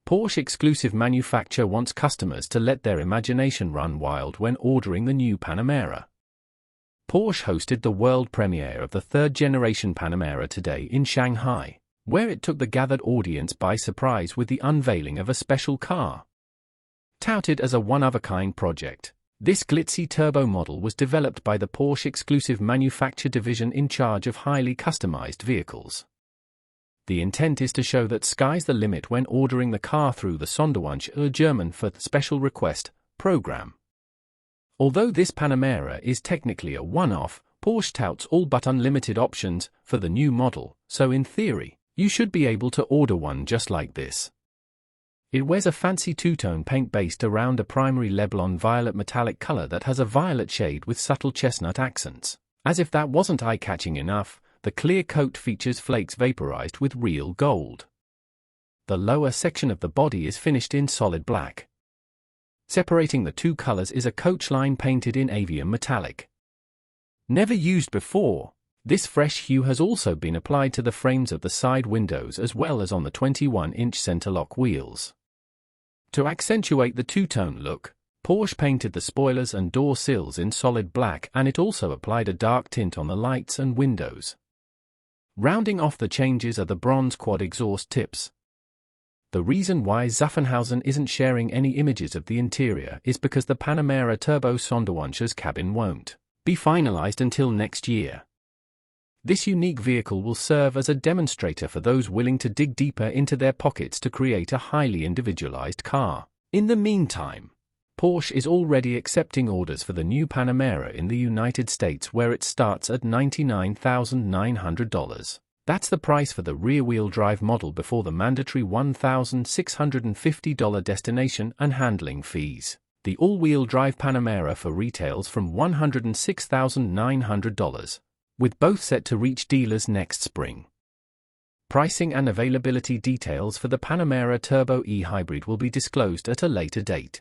Porsche Exclusive Manufaktur wants customers to let their imagination run wild when ordering the new Panamera. Porsche hosted the world premiere of the third-generation Panamera today in Shanghai, where it took the gathered audience by surprise with the unveiling of a special car. Touted as a one-of-a-kind project, this glitzy turbo model was developed by the Porsche Exclusive Manufaktur division in charge of highly customized vehicles. The intent is to show that sky's the limit when ordering the car through the Sonderwunsch, German for the special request program. Although this Panamera is technically a one-off, Porsche touts all but unlimited options for the new model, so in theory, you should be able to order one just like this. It wears a fancy two-tone paint based around a primary Leblon violet metallic color that has a violet shade with subtle chestnut accents. As if that wasn't eye-catching enough, the clear coat features flakes vaporized with real gold. The lower section of the body is finished in solid black. Separating the two colors is a coach line painted in avium metallic. Never used before, this fresh hue has also been applied to the frames of the side windows as well as on the 21-inch center-lock wheels. To accentuate the two-tone look, Porsche painted the spoilers and door sills in solid black, and it also applied a dark tint on the lights and windows. Rounding off the changes are the bronze quad exhaust tips. The reason why Zuffenhausen isn't sharing any images of the interior is because the Panamera Turbo Sonderwunsch's cabin won't be finalized until next year. This unique vehicle will serve as a demonstrator for those willing to dig deeper into their pockets to create a highly individualized car. In the meantime, Porsche is already accepting orders for the new Panamera in the United States, where it starts at $99,900. That's the price for the rear-wheel drive model before the mandatory $1,650 destination and handling fees. The all-wheel drive Panamera for retails from $106,900, with both set to reach dealers next spring. Pricing and availability details for the Panamera Turbo e-Hybrid will be disclosed at a later date.